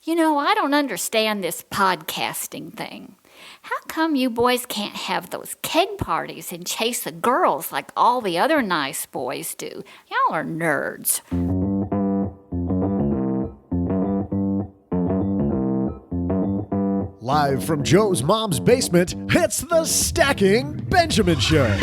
I don't understand this podcasting thing. How come you boys can't have those keg parties and chase the girls like all the other nice boys do? Y'all are nerds. Live from Joe's mom's basement, it's the Stacking Benjamin Show.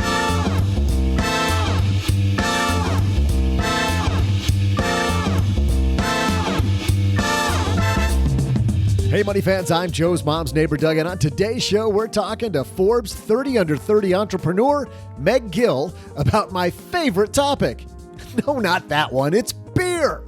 Hey, money fans, I'm Joe's mom's neighbor, Doug, and on today's show, we're talking to Forbes 30 Under 30 entrepreneur, Meg Gill, about my favorite topic. No, not that one. It's beer.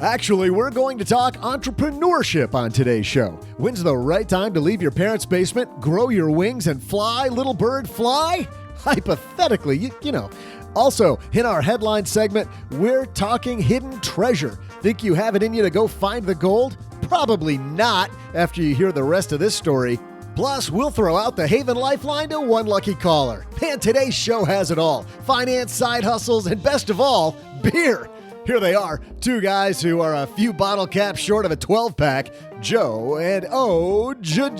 Actually, we're going to talk entrepreneurship on today's show. When's the right time to leave your parents' basement, grow your wings, and fly, little bird, fly? Hypothetically, you know. Also, in our headline segment, we're talking hidden treasure. Think you have it in you to go find the gold? Probably not after you hear the rest of this story. Plus, we'll throw out the Haven Lifeline to one lucky caller. And today's show has it all. Finance, side hustles, and best of all, beer. Here they are, two guys who are a few bottle caps short of a 12-pack, Joe and O-G-G-G-G.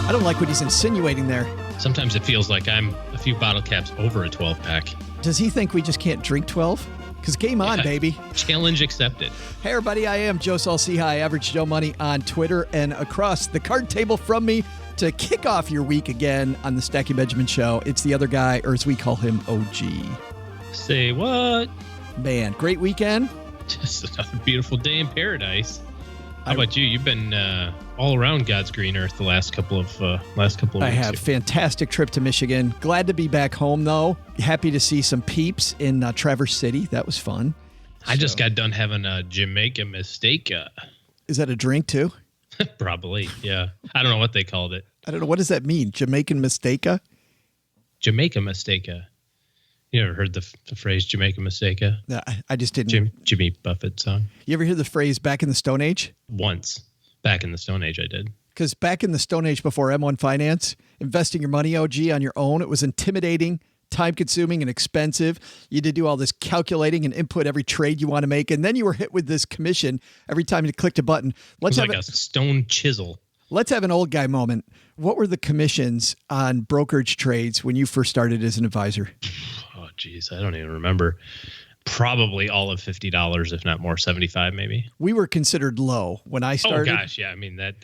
I don't like what he's insinuating there. Sometimes it feels like I'm a few bottle caps over a 12-pack. Does he think we just can't drink 12? Because game on, baby. Challenge accepted. Hey, everybody. I am Joe Saul-Sehy, Average Joe Money on Twitter, and across the card table from me to kick off your week again on the Stacking Benjamin Show, it's the other guy, or as we call him, OG. Say what? Man, great weekend. Just another beautiful day in paradise. How about you? You've been all around God's green earth the last couple of weeks. I have. Fantastic trip to Michigan. Glad to be back home, though. Happy to see some peeps in Traverse City. That was fun. I just got done having a Jamaica mistake. Is that a drink, too? Probably, yeah. I don't know what they called it. I don't know. What does that mean? Jamaican mistake-a? Jamaica mistake-a. You ever heard the phrase Jamaica mistake-a? I just didn't. Jimmy Buffett song. You ever hear the phrase back in the Stone Age? Once. Back in the Stone Age, I did. Because back in the Stone Age before M1 Finance, investing your money, OG, on your own, it was intimidating, time-consuming, and expensive. You had to do all this calculating and input every trade you want to make, and then you were hit with this commission every time you clicked a button. It was like a stone chisel. Let's have an old guy moment. What were the commissions on brokerage trades when you first started as an advisor? Oh, geez, I don't even remember. Probably all of $50, if not more, 75 maybe. We were considered low when I started. Oh gosh, yeah. I mean that.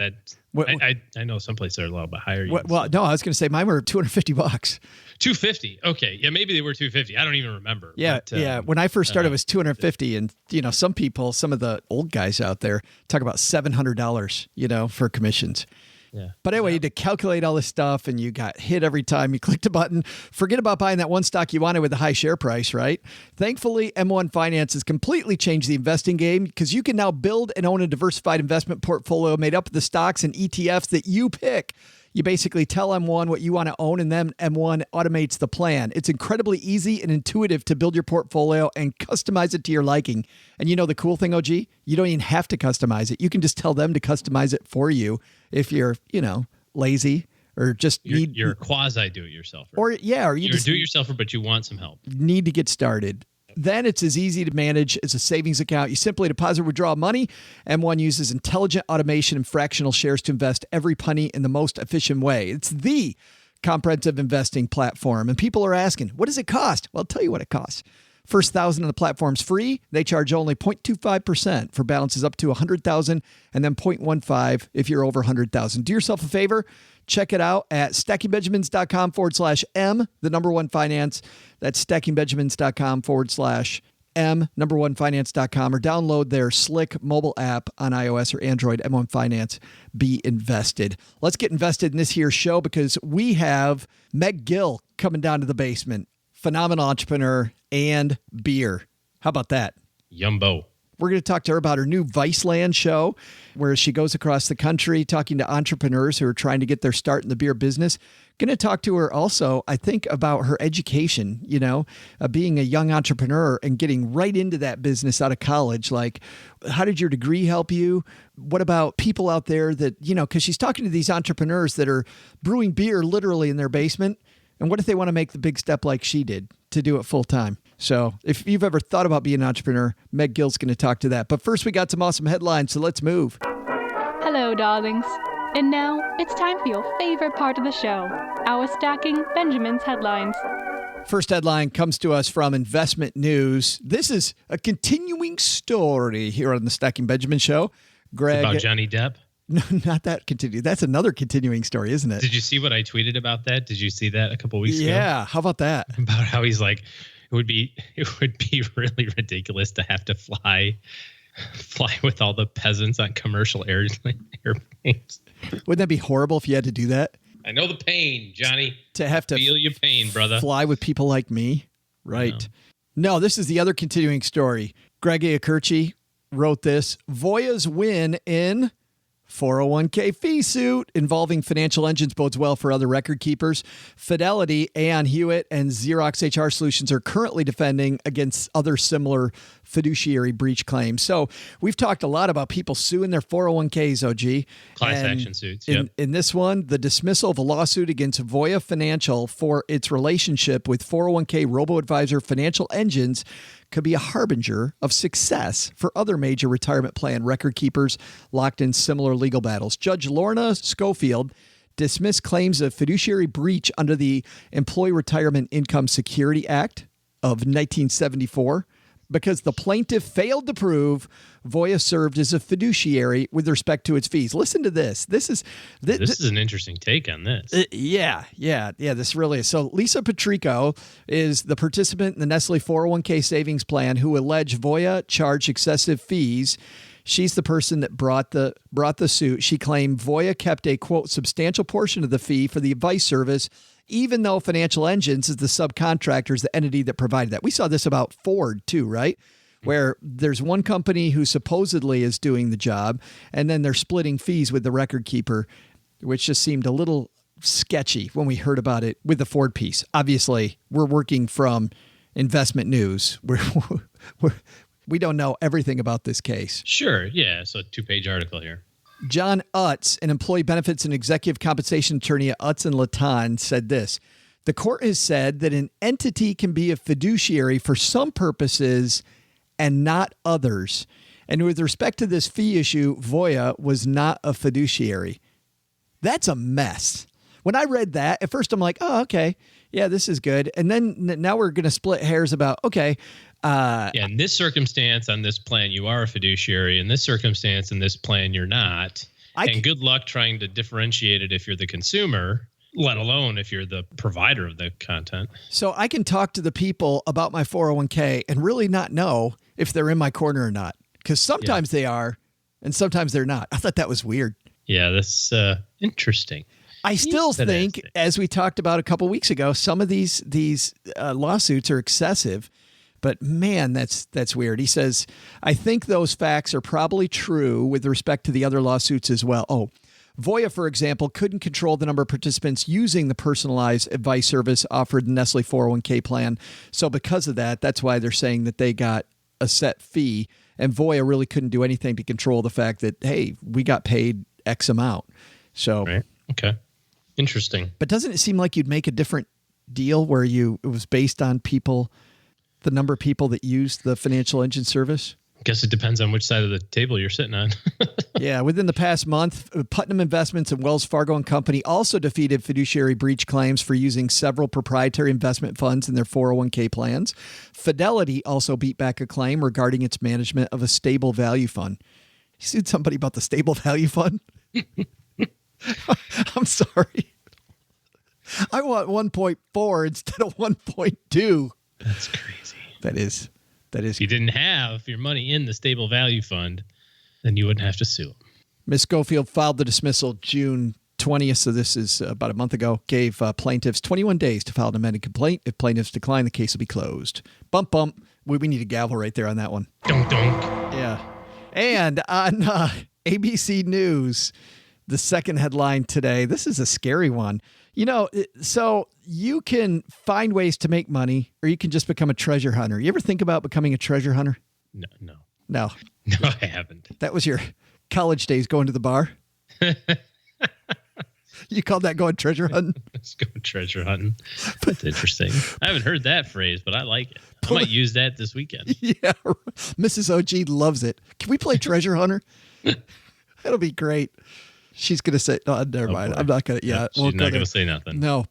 I know some places are low, but higher. Well, no, I was going to say mine were $250. $250. Okay, yeah, maybe they were $250. I don't even remember. Yeah, but, yeah. When I first started, it was $250, and some people, some of the old guys out there, talk about $700. For commissions. Yeah. But anyway, you had to calculate all this stuff, and you got hit every time you clicked a button. Forget about buying that one stock you wanted with a high share price, right? Thankfully, M1 Finance has completely changed the investing game because you can now build and own a diversified investment portfolio made up of the stocks and ETFs that you pick. You basically tell M1 what you want to own, and then M1 automates the plan. It's incredibly easy and intuitive to build your portfolio and customize it to your liking. And the cool thing, OG? You don't even have to customize it. You can just tell them to customize it for you if you're, lazy or just you're quasi do-it-yourselfer. Or you're a do-it-yourselfer, but you want some help. Need to get started. Then it's as easy to manage as a savings account. You simply deposit or withdraw money. M1 uses intelligent automation and fractional shares to invest every penny in the most efficient way. It's the comprehensive investing platform. And people are asking, what does it cost? Well, I'll tell you what it costs. First 1,000 of the platform's free. They charge only 0.25% for balances up to 100,000 and then 0.15 if you're over 100,000. Do yourself a favor. Check it out at stackingbenjamins.com/M, the number one finance. That's stackingbenjamins.com/M, number one finance.com, or download their slick mobile app on iOS or Android, M1 Finance. Be invested. Let's get invested in this here show because we have Meg Gill coming down to the basement. Phenomenal entrepreneur and beer. How about that? Yumbo. We're going to talk to her about her new Viceland show, where she goes across the country talking to entrepreneurs who are trying to get their start in the beer business. Going to talk to her also, I think, about her education, being a young entrepreneur and getting right into that business out of college. Like, how did your degree help you? What about people out there that, because she's talking to these entrepreneurs that are brewing beer literally in their basement. And what if they want to make the big step like she did to do it full time? So if you've ever thought about being an entrepreneur, Meg Gill's going to talk to that. But first, we got some awesome headlines, so let's move. Hello, darlings. And now it's time for your favorite part of the show, our Stacking Benjamin's headlines. First headline comes to us from Investment News. This is a continuing story here on the Stacking Benjamin Show. Greg, about Johnny Depp? No, not that continue. That's another continuing story, isn't it? Did you see what I tweeted about that? Did you see that a couple weeks ago? Yeah. How about that? About how he's like, it would be really ridiculous to have to fly with all the peasants on commercial airplanes. Wouldn't that be horrible if you had to do that? I know the pain, Johnny. To have to feel your pain, brother. Fly with people like me? Right. No, this is the other continuing story. Greg Iacurci wrote this. Voya's win in 401k fee suit involving financial engines bodes well for other record keepers. Fidelity, Aon Hewitt, and Xerox HR Solutions are currently defending against other similar fiduciary breach claims. So we've talked a lot about people suing their 401ks, OG. Class action suits. In this one, the dismissal of a lawsuit against Voya Financial for its relationship with 401k robo-advisor Financial Engines could be a harbinger of success for other major retirement plan record keepers locked in similar legal battles. Judge Lorna Schofield dismissed claims of fiduciary breach under the Employee Retirement Income Security Act of 1974 because the plaintiff failed to prove Voya served as a fiduciary with respect to its fees. Listen to this. This is an interesting take on this. Yeah. This really is. So Lisa Patrico is the participant in the Nestle 401k savings plan who alleged Voya charged excessive fees. She's the person that brought the suit. She claimed Voya kept a, quote, substantial portion of the fee for the advice service, even though Financial Engines is the subcontractor, is the entity that provided that. We saw this about Ford too, right? Where there's one company who supposedly is doing the job, and then they're splitting fees with the record keeper, which just seemed a little sketchy when we heard about it with the Ford piece. Obviously, we're working from Investment News. We don't know everything about this case. Sure, yeah. So a 2-page article here. John Utz, an employee benefits and executive compensation attorney at Utz and Laton, said this. The court has said that an entity can be a fiduciary for some purposes and not others. And with respect to this fee issue, Voya was not a fiduciary. That's a mess. When I read that, at first I'm like, oh, okay. Yeah, this is good. And then now we're going to split hairs about, okay. In this circumstance on this plan, you are a fiduciary. In this circumstance, in this plan, you're not. And good luck trying to differentiate it if you're the consumer, let alone if you're the provider of the content. So I can talk to the people about my 401k and really not know if they're in my corner or not. Because sometimes they are and sometimes they're not. I thought that was weird. Yeah, that's interesting. I still think, as we talked about a couple weeks ago, some of these lawsuits are excessive. But man, that's weird. He says, I think those facts are probably true with respect to the other lawsuits as well. Oh, Voya, for example, couldn't control the number of participants using the personalized advice service offered in Nestle 401k plan. So because of that, that's why they're saying that they got a set fee. And Voya really couldn't do anything to control the fact that, hey, we got paid X amount. So, right. Okay. Interesting. But doesn't it seem like you'd make a different deal where it was based on people, the number of people that used the Financial Engine service? I guess it depends on which side of the table you're sitting on. Yeah. Within the past month, Putnam Investments and Wells Fargo and Company also defeated fiduciary breach claims for using several proprietary investment funds in their 401k plans. Fidelity also beat back a claim regarding its management of a stable value fund. You sued somebody about the stable value fund? I'm sorry. I want 1.4 instead of 1.2. That's crazy. That is. If you didn't have your money in the stable value fund, then you wouldn't have to sue them. Ms. Schofield filed the dismissal June 20th, so this is about a month ago, gave plaintiffs 21 days to file an amended complaint. If plaintiffs decline, the case will be closed. Bump, bump. We need a gavel right there on that one. Dunk, dunk. Yeah. And on ABC News, the second headline today, this is a scary one. So you can find ways to make money, or you can just become a treasure hunter. You ever think about becoming a treasure hunter? No. No, I haven't. That was your college days going to the bar? You called that going treasure hunting? Let's go treasure hunting. That's interesting. I haven't heard that phrase, but I like it. I might use that this weekend. Yeah. Mrs. OG loves it. Can we play treasure hunter? That'll be great. She's going to say, no, never mind. I'm not going to. Yeah. She's not going to say nothing. No.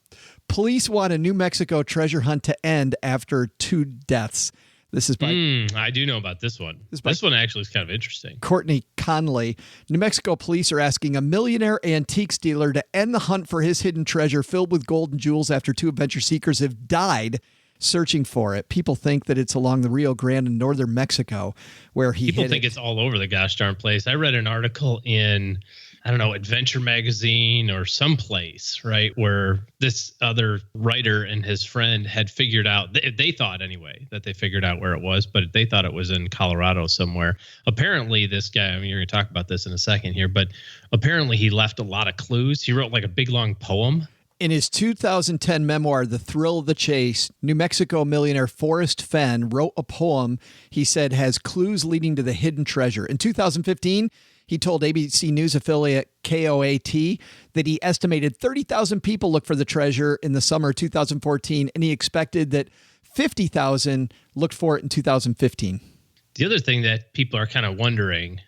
Police want a New Mexico treasure hunt to end after 2 deaths. This is by... I do know about this one. This one actually is kind of interesting. Courtney Conley. New Mexico police are asking a millionaire antiques dealer to end the hunt for his hidden treasure filled with gold and jewels after 2 adventure seekers have died searching for it. People think that it's along the Rio Grande in northern Mexico where he People think it's all over the gosh darn place. I read an article in, I don't know, Adventure Magazine or someplace, right, where this other writer and his friend had figured out, they thought anyway, that they figured out where it was, but they thought it was in Colorado somewhere. Apparently this guy, you're going to talk about this in a second here, but apparently he left a lot of clues. He wrote like a big long poem. In his 2010 memoir, The Thrill of the Chase, New Mexico millionaire Forrest Fenn wrote a poem he said has clues leading to the hidden treasure. In 2015, he told ABC News affiliate KOAT that he estimated 30,000 people looked for the treasure in the summer of 2014, and he expected that 50,000 looked for it in 2015. The other thing that people are kind of wondering,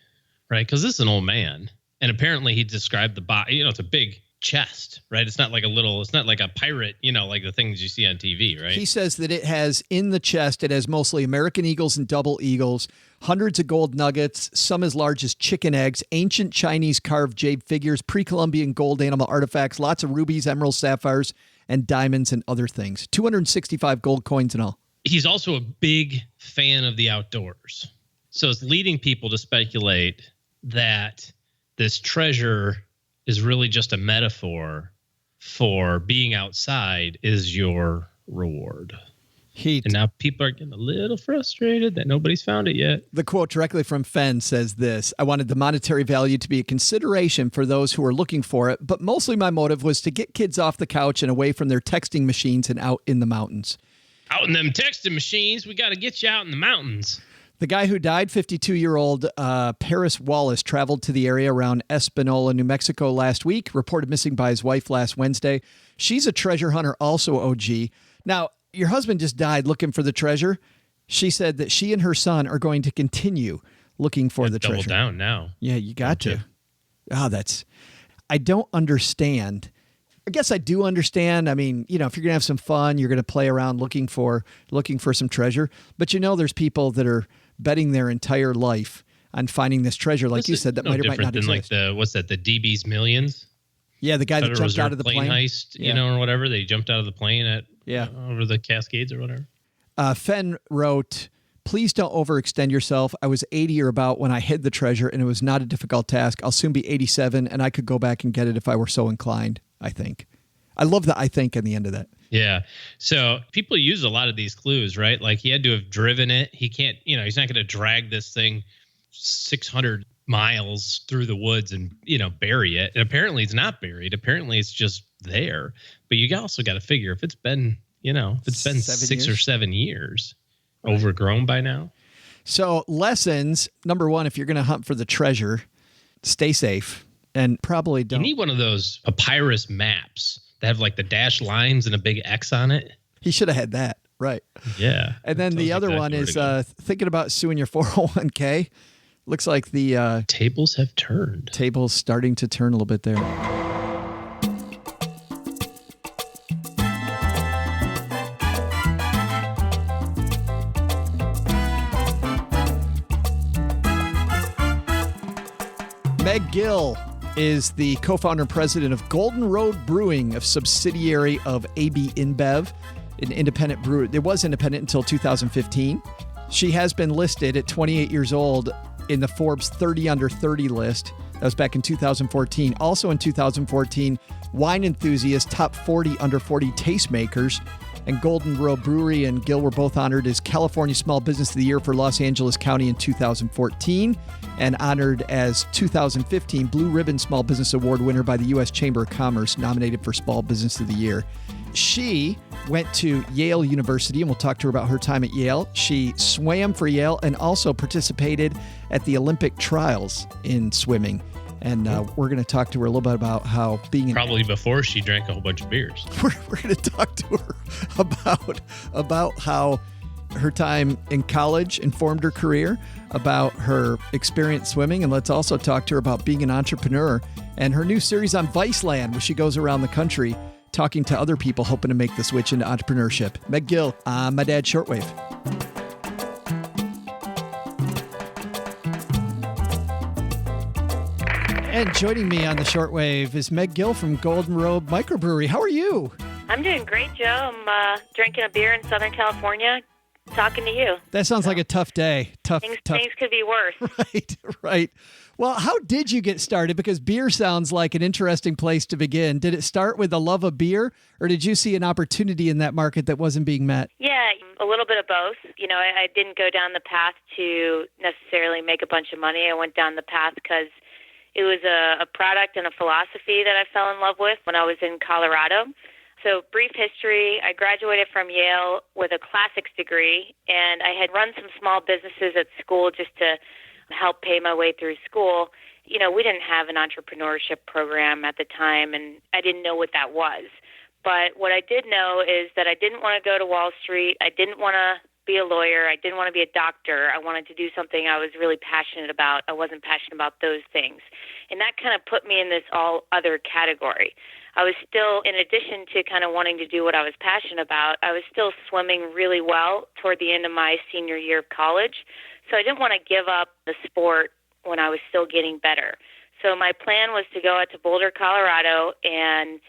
right, because this is an old man, and apparently he described the body, it's a big chest, right? It's not like a pirate, like the things you see on TV, right? He says that it has in the chest, it has mostly American eagles and double eagles, hundreds of gold nuggets, some as large as chicken eggs, ancient Chinese carved jade figures, pre-Columbian gold animal artifacts, lots of rubies, emeralds, sapphires, and diamonds and other things. 265 gold coins in all. He's also a big fan of the outdoors. So it's leading people to speculate that this treasure is really just a metaphor for being outside is your reward. And now people are getting a little frustrated that nobody's found it yet. The quote directly from Fenn says this: I wanted the monetary value to be a consideration for those who are looking for it, but mostly my motive was to get kids off the couch and away from their texting machines and out in the mountains. Out in them texting machines, we got to get you out in the mountains. The guy who died, 52-year-old Paris Wallace, traveled to the area around Espanola, New Mexico last week, reported missing by his wife last Wednesday. She's a treasure hunter also, OG. Now, your husband just died looking for the treasure. She said that she and her son are going to continue looking for the treasure. Double down now. Yeah, you got to. I don't understand. I guess I do understand. I mean, if you're going to have some fun, you're going to play around looking for some treasure. But there's people that are betting their entire life on finding this treasure, like you said, that might or might not exist. Like the DB's Millions? Yeah, the guy that jumped out of the plane heist, or whatever. They jumped out of the plane over the Cascades or whatever. Fenn wrote, "Please don't overextend yourself. I was 80 or about when I hid the treasure, and it was not a difficult task. I'll soon be 87, and I could go back and get it if I were so inclined, I think." I love the "I think" at the end of that. Yeah. So people use a lot of these clues, right? Like he had to have driven it. He can't, he's not going to drag this thing 600 miles through the woods and, bury it. And apparently it's not buried. Apparently it's just there. But you also got to figure if it's been, if it's been 6 or 7 years, overgrown by now. So lessons, number one, if you're going to hunt for the treasure, stay safe and probably don't. You need one of those papyrus maps. They have like the dashed lines and a big X on it. He should have had that. Right. Yeah. And then the other one is thinking about suing your 401k. Looks like the tables have turned. Tables starting to turn a little bit there. Meg Gill is the co-founder and president of Golden Road Brewing, a subsidiary of AB InBev, an independent brewer. It was independent until 2015. She has been listed at 28 years old in the Forbes 30 under 30 list. That was back in 2014. Also in 2014, Wine Enthusiast Top 40 under 40 Tastemakers. and Golden Road Brewery and Gill were both honored as California Small Business of the Year for Los Angeles County in 2014 and honored as 2015 Blue Ribbon Small Business Award winner by the U.S. Chamber of Commerce, nominated for Small Business of the Year. She went to Yale University, and we'll talk to her about her time at Yale. She swam for Yale and also participated at the Olympic trials in swimming. And we're going to talk to her a little bit about how being probably before she drank a whole bunch of beers. We're going to talk to her about how her time in college informed her career, about her experience swimming, and let's also talk to her about being an entrepreneur and her new series on Viceland, where she goes around the country talking to other people hoping to make the switch into entrepreneurship. Meg Gill on My Dad's Shortwave. And joining me on the shortwave is Meg Gill from Golden Road Microbrewery. How are you? I'm doing great, Joe. I'm drinking a beer in Southern California, talking to you. That sounds like a tough day. Things could be worse. Right. Well, how did you get started? Because beer sounds like an interesting place to begin. Did it start with a love of beer, or did you see an opportunity in that market that wasn't being met? Yeah, a little bit of both. I didn't go down the path to necessarily make a bunch of money. I went down the path because it was a product and a philosophy that I fell in love with when I was in Colorado. So brief history, I graduated from Yale with a classics degree, and I had run some small businesses at school just to help pay my way through school. We didn't have an entrepreneurship program at the time, and I didn't know what that was. But what I did know is that I didn't want to go to Wall Street. I didn't want to be a lawyer. I didn't want to be a doctor. I wanted to do something I was really passionate about. I wasn't passionate about those things. And that kind of put me in this all other category. I was still, in addition to kind of wanting to do what I was passionate about, I was still swimming really well toward the end of my senior year of college. So I didn't want to give up the sport when I was still getting better. So my plan was to go out to Boulder, Colorado, and,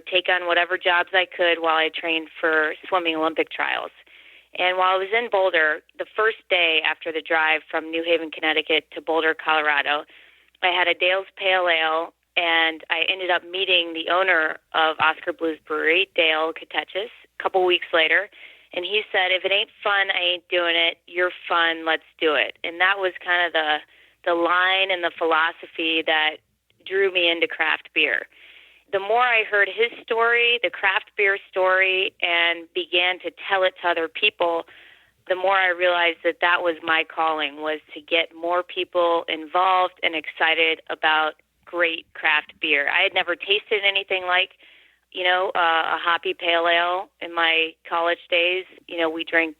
take on whatever jobs I could while I trained for swimming Olympic trials. And while I was in Boulder, the first day after the drive from New Haven, Connecticut to Boulder, Colorado, I had a Dale's Pale Ale, and I ended up meeting the owner of Oscar Blues Brewery, Dale Katechis, a couple weeks later. And he said, if it ain't fun, I ain't doing it. You're fun, let's do it. And that was kind of the line and the philosophy that drew me into craft beer. The more I heard his story, the craft beer story, and began to tell it to other people, the more I realized that that was my calling, was to get more people involved and excited about great craft beer. I had never tasted anything like, a hoppy pale ale in my college days. We drank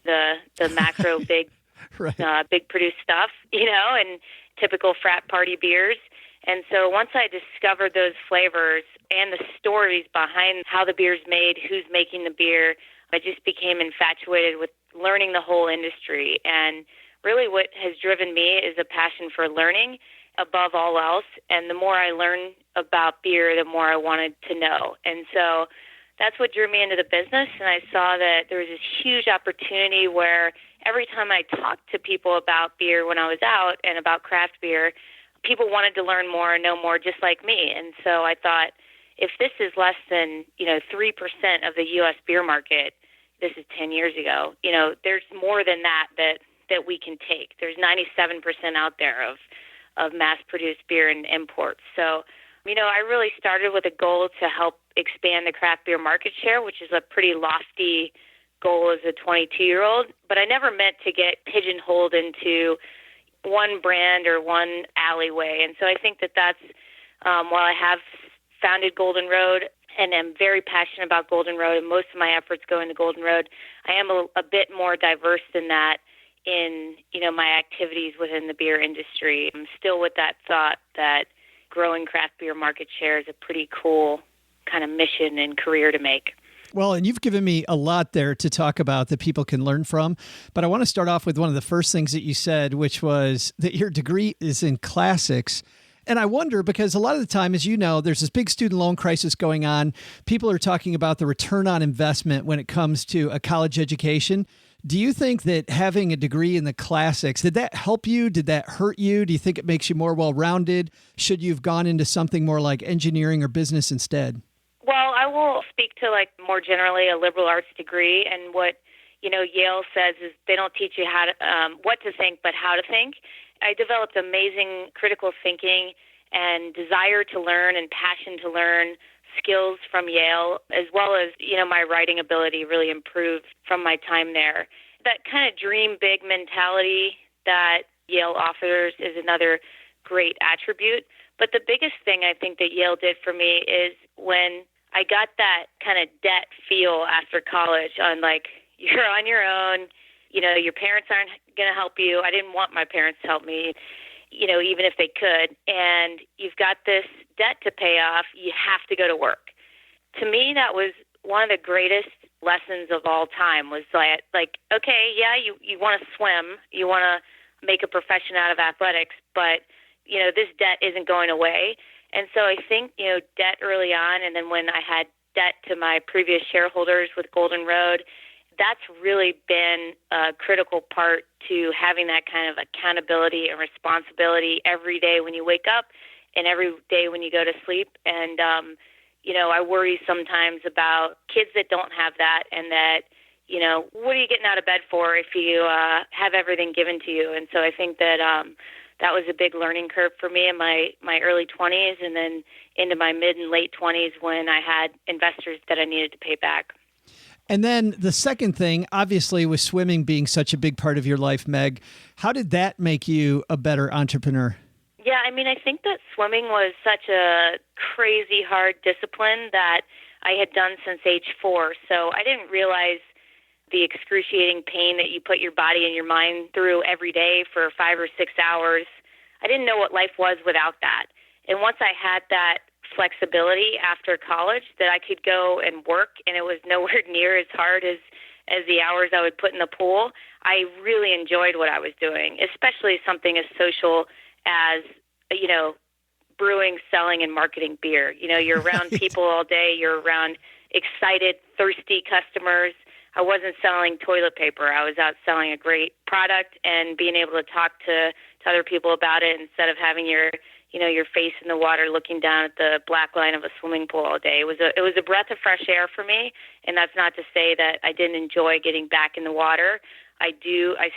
the macro big, right. Big produced stuff, and typical frat party beers. And so once I discovered those flavors and the stories behind how the beer's made, who's making the beer, I just became infatuated with learning the whole industry. And really what has driven me is a passion for learning above all else. And the more I learn about beer, the more I wanted to know. And so that's what drew me into the business. And I saw that there was this huge opportunity where every time I talked to people about beer when I was out and about craft beer, people wanted to learn more and know more just like me. And so I thought, if this is less than, 3% of the U.S. beer market, this is 10 years ago, there's more than that we can take. There's 97% out there of mass-produced beer and imports. So, I really started with a goal to help expand the craft beer market share, which is a pretty lofty goal as a 22-year-old. But I never meant to get pigeonholed into one brand or one alleyway. And so I think that's, while I have founded Golden Road and am very passionate about Golden Road, and most of my efforts go into Golden Road, I am a bit more diverse than that in, my activities within the beer industry. I'm still with that thought that growing craft beer market share is a pretty cool kind of mission and career to make. Well, and you've given me a lot there to talk about that people can learn from. But I want to start off with one of the first things that you said, which was that your degree is in classics. And I wonder, because a lot of the time, as you know, there's this big student loan crisis going on. People are talking about the return on investment when it comes to a college education. Do you think that having a degree in the classics, did that help you? Did that hurt you? Do you think it makes you more well-rounded? Should you have gone into something more like engineering or business instead? Well, I will speak to like more generally a liberal arts degree, and what Yale says is they don't teach you how to what to think, but how to think. I developed amazing critical thinking and desire to learn and passion to learn skills from Yale, as well as my writing ability really improved from my time there. That kind of dream big mentality that Yale offers is another great attribute. But the biggest thing I think that Yale did for me is when I got that kind of debt feel after college on like, you're on your own, your parents aren't going to help you. I didn't want my parents to help me, even if they could. And you've got this debt to pay off. You have to go to work. To me, that was one of the greatest lessons of all time was like, okay, yeah, you want to swim. You want to make a profession out of athletics, but, this debt isn't going away. And so I think, debt early on, and then when I had debt to my previous shareholders with Golden Road, that's really been a critical part to having that kind of accountability and responsibility every day when you wake up and every day when you go to sleep. And, I worry sometimes about kids that don't have that, and that, what are you getting out of bed for if you have everything given to you? And so I think that that was a big learning curve for me in my early 20s, and then into my mid and late 20s when I had investors that I needed to pay back. And then the second thing, obviously, with swimming being such a big part of your life, Meg, how did that make you a better entrepreneur? Yeah, I think that swimming was such a crazy hard discipline that I had done since age 4. So I didn't realize the excruciating pain that you put your body and your mind through every day for 5 or 6 hours. I didn't know what life was without that. And once I had that flexibility after college that I could go and work, and it was nowhere near as hard as the hours I would put in the pool, I really enjoyed what I was doing, especially something as social as, brewing, selling, and marketing beer. You're around people all day. You're around excited, thirsty customers. I wasn't selling toilet paper. I was out selling a great product and being able to talk to other people about it instead of having your face in the water looking down at the black line of a swimming pool all day. It was a breath of fresh air for me, and that's not to say that I didn't enjoy getting back in the water. I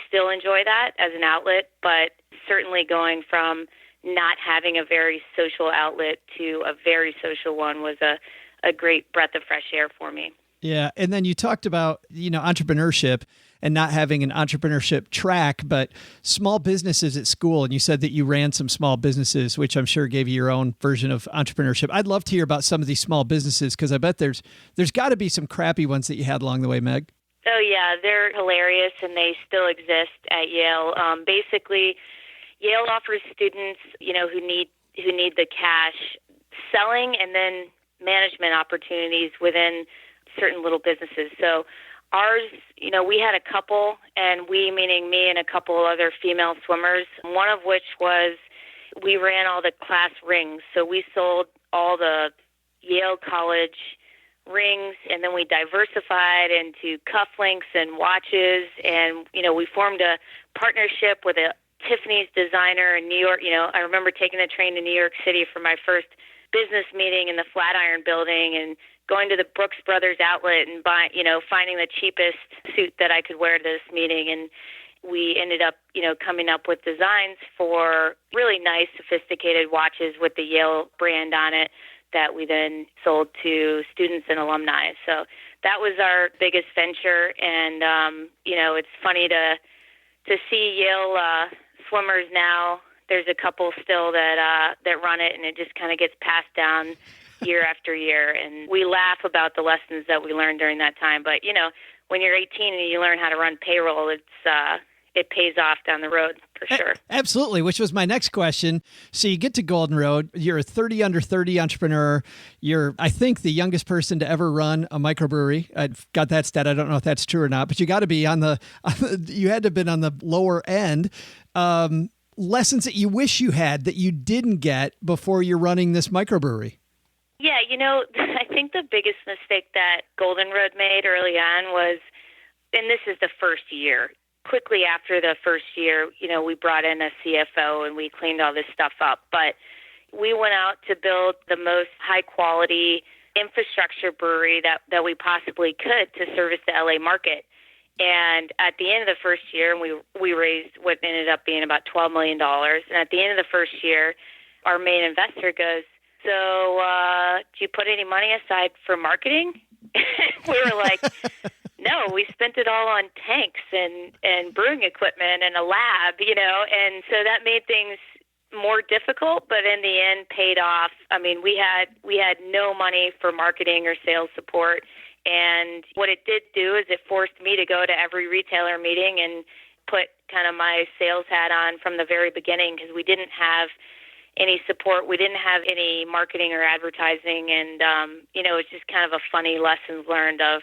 still enjoy that as an outlet, but certainly going from not having a very social outlet to a very social one was a great breath of fresh air for me. Yeah. And then you talked about, entrepreneurship and not having an entrepreneurship track, but small businesses at school. And you said that you ran some small businesses, which I'm sure gave you your own version of entrepreneurship. I'd love to hear about some of these small businesses, because I bet there's got to be some crappy ones that you had along the way, Meg. Oh, yeah. They're hilarious, and they still exist at Yale. Basically, Yale offers students, who need the cash, selling and then management opportunities within certain little businesses. So ours, we had a couple, and we, meaning me and a couple other female swimmers, one of which was we ran all the class rings. So we sold all the Yale College rings, and then we diversified into cufflinks and watches, and, we formed a partnership with a Tiffany's designer in New York. I remember taking the train to New York City for my first business meeting in the Flatiron Building, and going to the Brooks Brothers outlet and finding the cheapest suit that I could wear to this meeting. And we ended up, coming up with designs for really nice, sophisticated watches with the Yale brand on it that we then sold to students and alumni. So that was our biggest venture. And, it's funny to see Yale swimmers now. There's a couple still that run it, and it just kind of gets passed down year after year. And we laugh about the lessons that we learned during that time. But, when you're 18 and you learn how to run payroll, it pays off down the road for sure. Absolutely, which was my next question. So you get to Golden Road, you're a 30 under 30 entrepreneur. You're, I think, the youngest person to ever run a microbrewery. I've got that stat. I don't know if that's true or not, but you got to be you had to have been on the lower end. Lessons that you wish you had that you didn't get before you're running this microbrewery. Yeah, I think the biggest mistake that Golden Road made early on was, and this is the first year, quickly after the first year, we brought in a CFO and we cleaned all this stuff up. But we went out to build the most high quality infrastructure brewery that we possibly could to service the LA market. And at the end of the first year, we raised what ended up being about $12 million. And at the end of the first year, our main investor goes, "So, do you put any money aside for marketing?" We were like, "No, we spent it all on tanks and brewing equipment and a lab, And so that made things more difficult, but in the end paid off. I mean, we had no money for marketing or sales support. And what it did do is it forced me to go to every retailer meeting and put kind of my sales hat on from the very beginning, because we didn't have any support. We didn't have any marketing or advertising. And, it's just kind of a funny lessons learned of,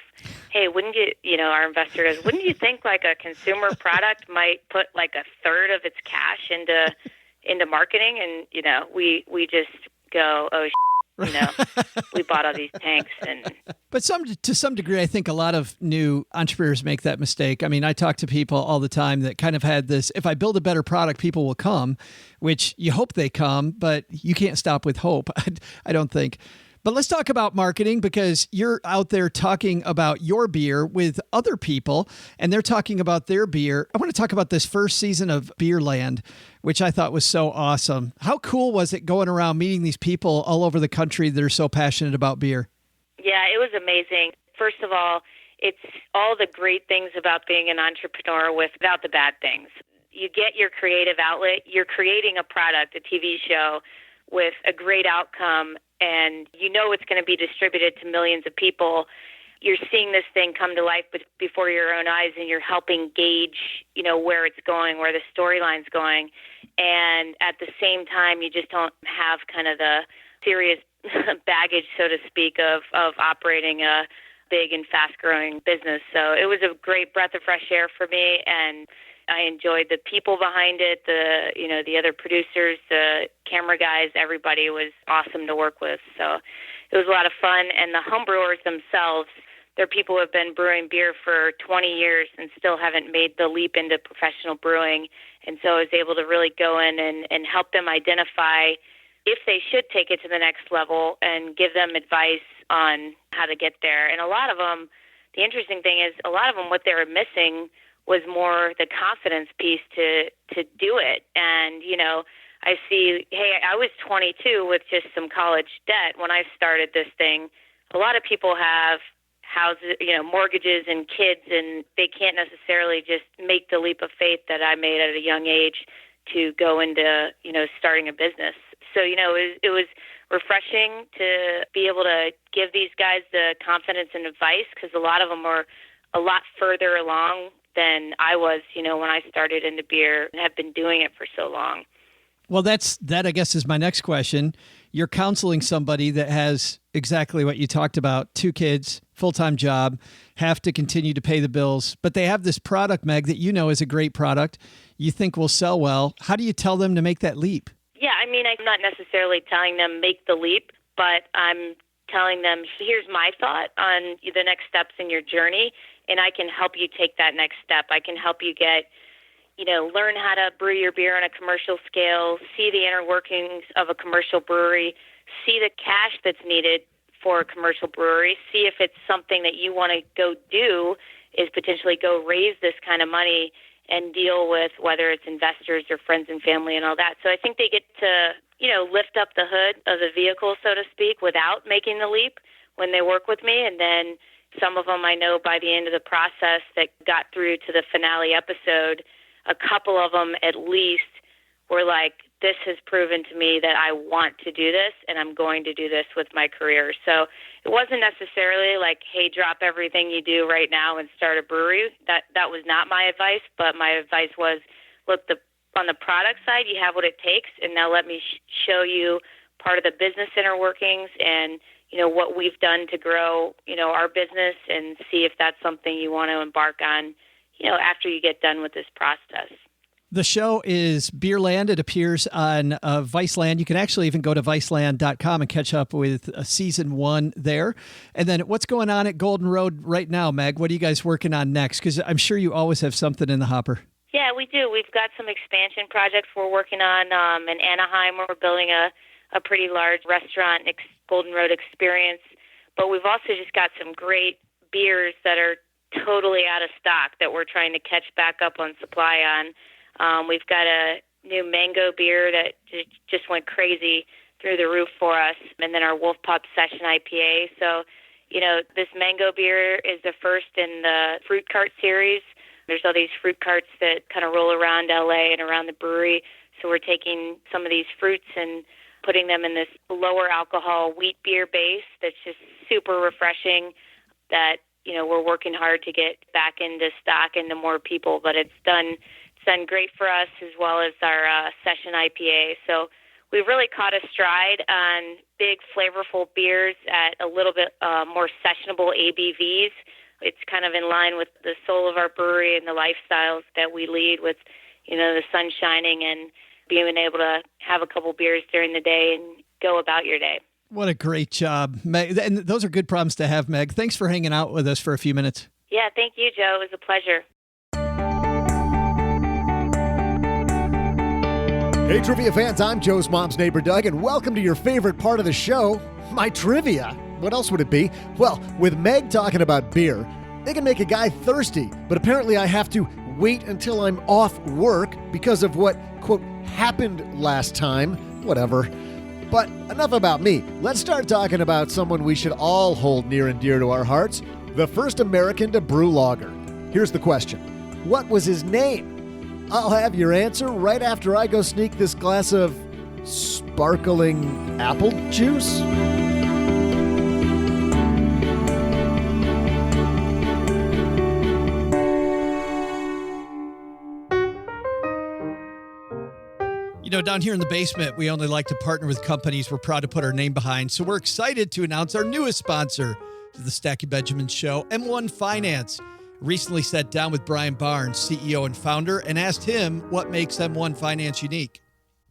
hey, wouldn't you, our investor goes, "Wouldn't you think like a consumer product might put like a third of its cash into marketing?" And, we just go, "Oh, we bought all these tanks." But to some degree, I think a lot of new entrepreneurs make that mistake. I mean, I talk to people all the time that kind of had this, if I build a better product, people will come, which you hope they come, but you can't stop with hope, I don't think. But let's talk about marketing, because you're out there talking about your beer with other people, and they're talking about their beer. I want to talk about this first season of Beerland, which I thought was so awesome. How cool was it going around meeting these people all over the country that are so passionate about beer? Yeah, it was amazing. First of all, it's all the great things about being an entrepreneur without the bad things. You get your creative outlet. You're creating a product, a TV show, with a great outcome, and it's going to be distributed to millions of people. You're seeing this thing come to life before your own eyes, and you're helping gauge, where it's going, where the storyline's going. And at the same time, you just don't have kind of the serious baggage, so to speak, of operating a big and fast-growing business. So it was a great breath of fresh air for me, and I enjoyed the people behind it, the other producers, the camera guys. Everybody was awesome to work with. So it was a lot of fun. And the homebrewers themselves, they're people who have been brewing beer for 20 years and still haven't made the leap into professional brewing. And so I was able to really go in and help them identify if they should take it to the next level and give them advice on how to get there. And a lot of them, the interesting thing is, a lot of them, what they were missing was more the confidence piece to do it. And, I see, hey, I was 22 with just some college debt when I started this thing. A lot of people have houses, mortgages and kids, and they can't necessarily just make the leap of faith that I made at a young age to go into, starting a business. So, it was refreshing to be able to give these guys the confidence and advice, because a lot of them were a lot further along than I was, when I started into beer and have been doing it for so long. Well, that I guess is my next question. You're counseling somebody that has exactly what you talked about: 2 kids, full-time job, have to continue to pay the bills, but they have this product, Meg, that is a great product, you think will sell well. How do you tell them to make that leap? Yeah, I mean, I'm not necessarily telling them make the leap, but I'm telling them, here's my thought on the next steps in your journey, and I can help you take that next step. I can help you get, learn how to brew your beer on a commercial scale, see the inner workings of a commercial brewery, see the cash that's needed for a commercial brewery, see if it's something that you want to go do, is potentially go raise this kind of money and deal with whether it's investors or friends and family and all that. So I think they get to, lift up the hood of the vehicle, so to speak, without making the leap when they work with me. And then some of them I know by the end of the process that got through to the finale episode, a couple of them at least were like, this has proven to me that I want to do this, and I'm going to do this with my career. So it wasn't necessarily like, hey, drop everything you do right now and start a brewery. That was not my advice, but my advice was, look, on the product side, you have what it takes, and now let me show you part of the business inner workings and, what we've done to grow, our business, and see if that's something you want to embark on, after you get done with this process. The show is Beerland. It appears on Viceland. You can actually even go to Viceland.com and catch up with season 1 there. And then what's going on at Golden Road right now, Meg? What are you guys working on next? Because I'm sure you always have something in the hopper. Yeah, we do. We've got some expansion projects we're working on in Anaheim. We're building a pretty large restaurant, Golden Road Experience. But we've also just got some great beers that are totally out of stock that we're trying to catch back up on supply on. We've got a new mango beer that just went crazy through the roof for us, and then our Wolf Pup Session IPA. So, this mango beer is the first in the fruit cart series. There's all these fruit carts that kind of roll around LA and around the brewery. So we're taking some of these fruits and putting them in this lower alcohol wheat beer base that's just super refreshing that, we're working hard to get back into stock and to more people, but it's done great for us, as well as our Session IPA. So we've really caught a stride on big, flavorful beers at a little bit more sessionable ABVs. It's kind of in line with the soul of our brewery and the lifestyles that we lead with, the sun shining and being able to have a couple beers during the day and go about your day. What a great job, Meg. And those are good problems to have, Meg. Thanks for hanging out with us for a few minutes. Yeah, thank you, Joe. It was a pleasure. Hey, trivia fans, I'm Joe's mom's neighbor, Doug, and welcome to your favorite part of the show, my trivia. What else would it be? Well, with Meg talking about beer, they can make a guy thirsty, but apparently I have to wait until I'm off work because of what, quote, happened last time. Whatever. But enough about me. Let's start talking about someone we should all hold near and dear to our hearts, the first American to brew lager. Here's the question. What was his name? I'll have your answer right after I go sneak this glass of sparkling apple juice. Down here in the basement, we only like to partner with companies we're proud to put our name behind. So we're excited to announce our newest sponsor to the Stacking Benjamin Show, M1 Finance. Recently sat down with Brian Barnes, CEO and founder, and asked him what makes M1 Finance unique.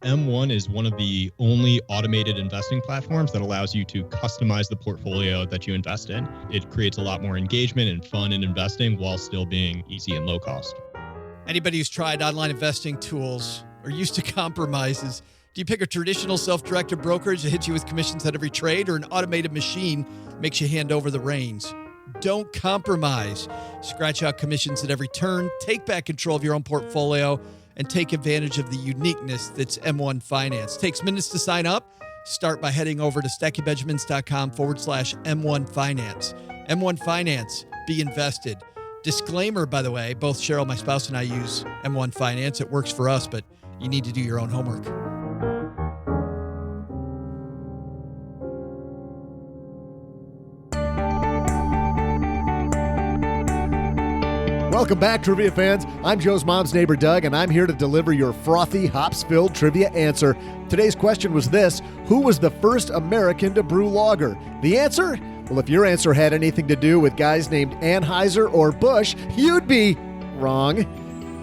M1 is one of the only automated investing platforms that allows you to customize the portfolio that you invest in. It creates a lot more engagement and fun in investing while still being easy and low cost. Anybody who's tried online investing tools or used to compromises, do you pick a traditional self-directed brokerage that hits you with commissions at every trade, or an automated machine makes you hand over the reins? Don't compromise. Scratch out commissions at every turn, take back control of your own portfolio, and take advantage of the uniqueness that's M1 Finance. Takes minutes to sign up. Start by heading over to stackingbenjamins.com/M1 Finance. M1 Finance, be invested. Disclaimer, by the way, both Cheryl, my spouse, and I use M1 Finance. It works for us, but you need to do your own homework. Welcome back, trivia fans. I'm Joe's mom's neighbor, Doug, and I'm here to deliver your frothy, hops-filled trivia answer. Today's question was this: who was the first American to brew lager? The answer? Well, if your answer had anything to do with guys named Anheuser or Busch, you'd be wrong.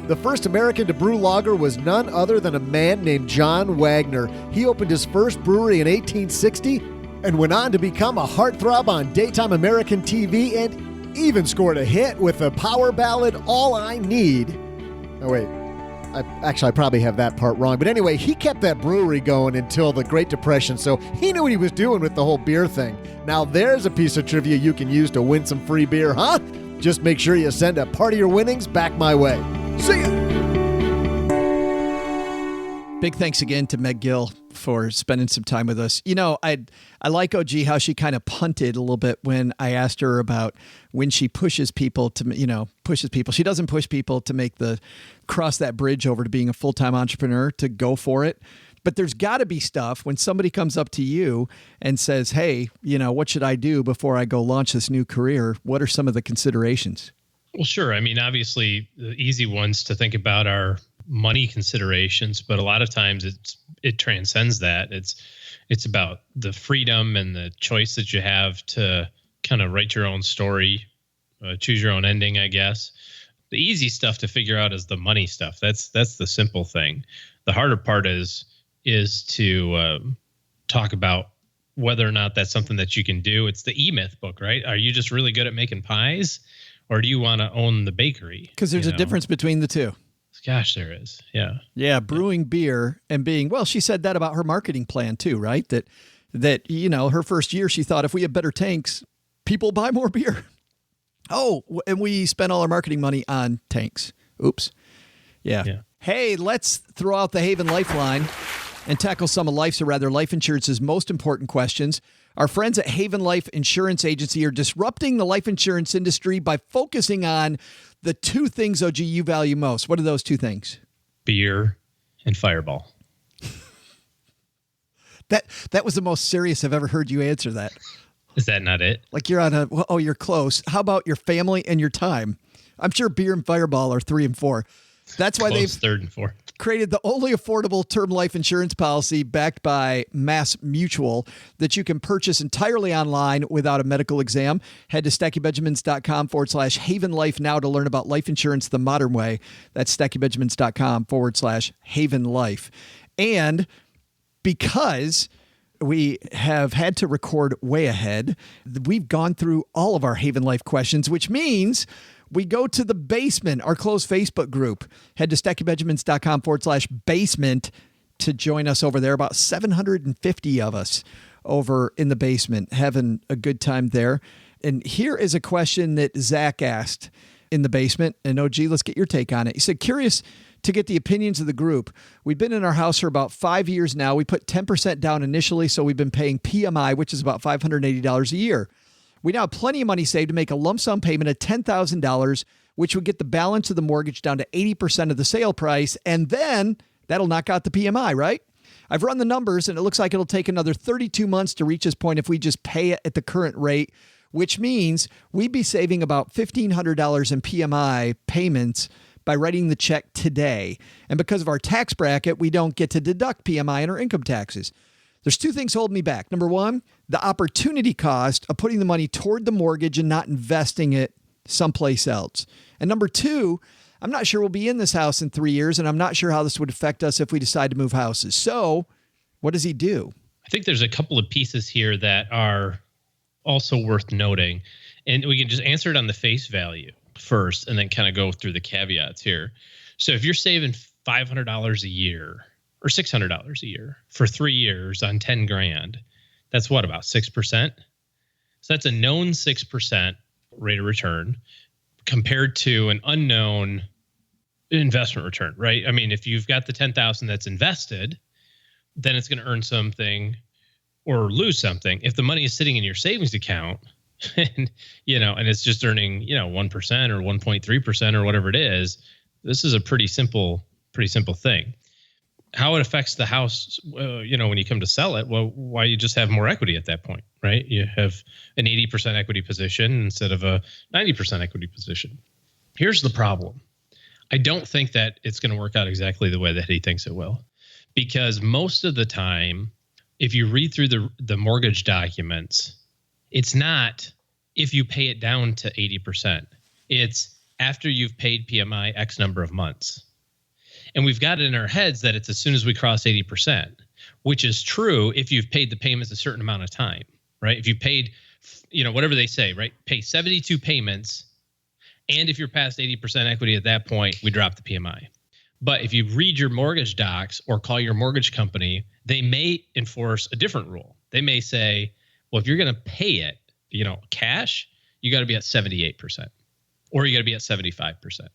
The first American to brew lager was none other than a man named John Wagner. He opened his first brewery in 1860 and went on to become a heartthrob on daytime American TV and even scored a hit with the power ballad All I Need. Oh, wait. I probably have that part wrong. But anyway, he kept that brewery going until the Great Depression, so he knew what he was doing with the whole beer thing. Now there's a piece of trivia you can use to win some free beer, huh? Just make sure you send a part of your winnings back my way. See ya! Big thanks again to Meg Gill for spending some time with us. I like OG how she kind of punted a little bit when I asked her about when she pushes people to, She doesn't push people to cross that bridge over to being a full-time entrepreneur, to go for it. But there's got to be stuff when somebody comes up to you and says, hey, what should I do before I go launch this new career? What are some of the considerations? Well, sure. I mean, obviously, the easy ones to think about are money considerations, but a lot of times it transcends that. It's about the freedom and the choice that you have to kind of write your own story, choose your own ending, I guess. The easy stuff to figure out is the money stuff. That's the simple thing. The harder part is to talk about whether or not that's something that you can do. It's the E-Myth book, right? Are you just really good at making pies, or do you want to own the bakery? Because there's a difference between the two. Gosh, there is. Yeah. Yeah. Brewing beer and being, well, she said that about her marketing plan too, right? That her first year, she thought if we have better tanks, people buy more beer. Oh, and we spent all our marketing money on tanks. Oops. Yeah. Hey, let's throw out the Haven Lifeline and tackle some of life's, or rather life insurance's most important questions. Our friends at Haven Life Insurance Agency are disrupting the life insurance industry by focusing on the two things, OG, you value most. What are those two things? Beer and Fireball. That was the most serious I've ever heard you answer that. Is that not it? Like you're on you're close. How about your family and your time? I'm sure beer and Fireball are 3 and 4. That's why they've third and fourth. Created the only affordable term life insurance policy backed by Mass Mutual that you can purchase entirely online without a medical exam. Head to StackyBenjamins.com/Haven Life now to learn about life insurance the modern way. That's StackyBenjamins.com/Haven Life. And because we have had to record way ahead, we've gone through all of our Haven Life questions, which means we go to the basement, our closed Facebook group. Head to StackyBenjamins.com/basement to join us over there. About 750 of us over in the basement having a good time there. And here is a question that Zach asked in the basement. And OG, let's get your take on it. He said, curious to get the opinions of the group. We've been in our house for about 5 years now. We put 10% down initially, so we've been paying PMI, which is about $580 a year. We now have plenty of money saved to make a lump sum payment of $10,000, which would get the balance of the mortgage down to 80% of the sale price, and then that'll knock out the PMI, right? I've run the numbers, and it looks like it'll take another 32 months to reach this point if we just pay it at the current rate, which means we'd be saving about $1,500 in PMI payments by writing the check today. And because of our tax bracket, we don't get to deduct PMI in our income taxes. There's two things holding me back. Number one, the opportunity cost of putting the money toward the mortgage and not investing it someplace else. And number two, I'm not sure we'll be in this house in 3 years, and I'm not sure how this would affect us if we decide to move houses. So what does he do? I think there's a couple of pieces here that are also worth noting, and we can just answer it on the face value first and then kind of go through the caveats here. So if you're saving $500 a year or $600 a year for 3 years on 10 grand, that's what, about 6%? So that's a known 6% rate of return compared to an unknown investment return, right? I mean, if you've got the 10,000 that's invested, then it's going to earn something or lose something. If the money is sitting in your savings account and, and it's just earning, 1% or 1.3% or whatever it is, this is a pretty simple thing. How it affects the house, when you come to sell it, well, why you just have more equity at that point, right? You have an 80% equity position instead of a 90% equity position. Here's the problem. I don't think that it's going to work out exactly the way that he thinks it will, because most of the time, if you read through the mortgage documents, it's not if you pay it down to 80%. It's after you've paid PMI X number of months. And we've got it in our heads that it's as soon as we cross 80%, which is true if you've paid the payments a certain amount of time, right? If you paid, whatever they say, right? Pay 72 payments. And if you're past 80% equity at that point, we drop the PMI. But if you read your mortgage docs or call your mortgage company, they may enforce a different rule. They may say, well, if you're going to pay it, cash, you got to be at 78% or you got to be at 75%.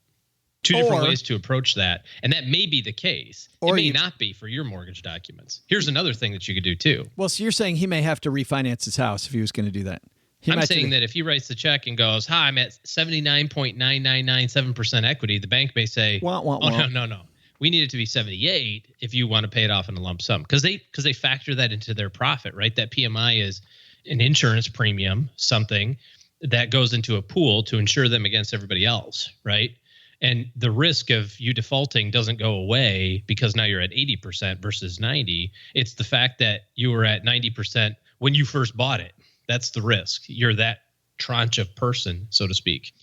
Two different ways to approach that. And that may be the case. It may not be for your mortgage documents. Here's another thing that you could do too. Well, so you're saying he may have to refinance his house if he was going to do that. I'm saying that if he writes the check and goes, hi, I'm at 79.9997% equity, the bank may say, no. We need it to be 78 if you want to pay it off in a lump sum. Because they factor that into their profit, right? That PMI is an insurance premium, something that goes into a pool to insure them against everybody else, right? And the risk of you defaulting doesn't go away because now you're at 80% versus 90. It's the fact that you were at 90% when you first bought it. That's the risk. You're that tranche of person, so to speak.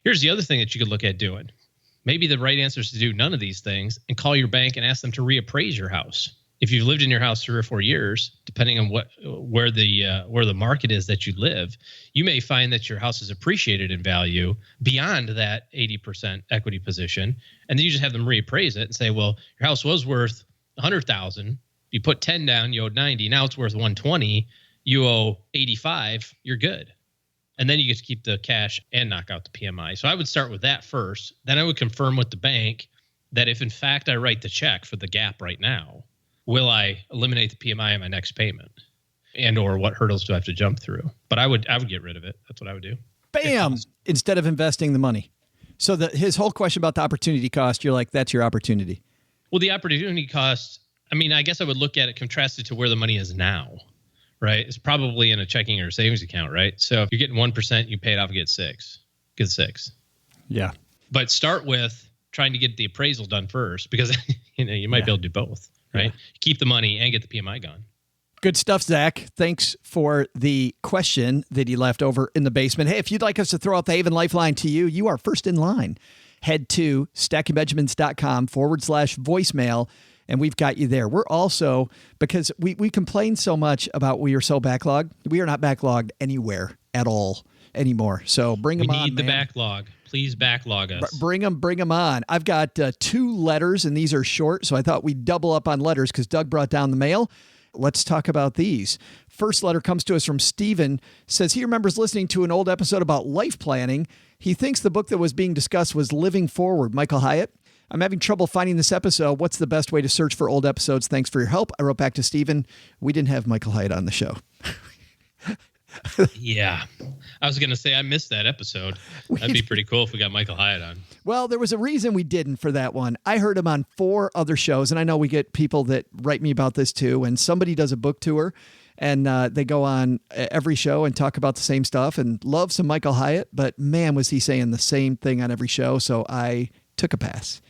Here's the other thing that you could look at doing. Maybe the right answer is to do none of these things and call your bank and ask them to reappraise your house. If you've lived in your house 3 or 4 years, depending on where the market is that you live, you may find that your house is appreciated in value beyond that 80% equity position, and then you just have them reappraise it and say, well, your house was worth $100,000. You put 10 down, you owed 90. Now it's worth 120. You owe 85. You're good. And then you get to keep the cash and knock out the PMI. So I would start with that first. Then I would confirm with the bank that if in fact I write the check for the gap right now, will I eliminate the PMI in my next payment? And or what hurdles do I have to jump through? But I would get rid of it. That's what I would do. Bam! Instead of investing the money. So his whole question about the opportunity cost, you're like, that's your opportunity. Well, the opportunity cost, I mean, I guess I would look at it contrasted to where the money is now, right? It's probably in a checking or savings account, right? So if you're getting 1%, you pay it off and get 6. Get 6. Yeah. But start with trying to get the appraisal done first, because you might be able to do both, right? Yeah. Keep the money and get the PMI gone. Good stuff, Zach. Thanks for the question that you left over in the basement. Hey, if you'd like us to throw out the Haven Lifeline to you, you are first in line. Head to stackingbenjamins.com/voicemail, and we've got you there. We're also, because we complain so much about we are so backlogged, we are not backlogged anywhere at all anymore. So bring them on, We need the backlog. Please backlog us. Bring them on. I've got 2 letters, and these are short, so I thought we'd double up on letters because Doug brought down the mail. Let's talk about these. First letter comes to us from Steven. Says he remembers listening to an old episode about life planning. He thinks the book that was being discussed was Living Forward, Michael Hyatt. I'm having trouble finding this episode. What's the best way to search for old episodes? Thanks for your help. I wrote back to Steven. We didn't have Michael Hyatt on the show. Yeah. I was going to say I missed that episode. That'd be pretty cool if we got Michael Hyatt on. Well, there was a reason we didn't for that one. I heard him on 4 other shows, and I know we get people that write me about this too, and somebody does a book tour, and they go on every show and talk about the same stuff and love some Michael Hyatt, but man, was he saying the same thing on every show, so I took a pass.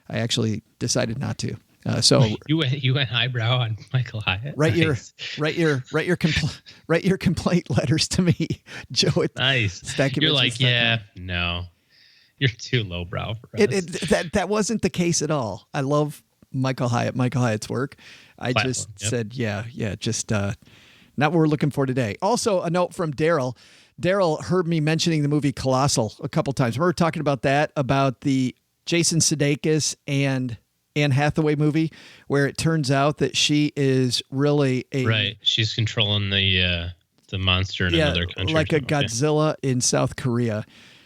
I actually decided not to. So you went highbrow on Michael Hyatt. Write your complaint letters to me, Joe. Nice. You're like, yeah, no, you're too lowbrow for us. That wasn't the case at all. I love Michael Hyatt's work. I just said, just not what we're looking for today. Also, a note from Daryl. Daryl heard me mentioning the movie Colossal a couple times. Remember talking about that, about the Jason Sudeikis and Anne Hathaway movie, where it turns out that she is really right. She's controlling the monster in another country, like a Godzilla in South Korea.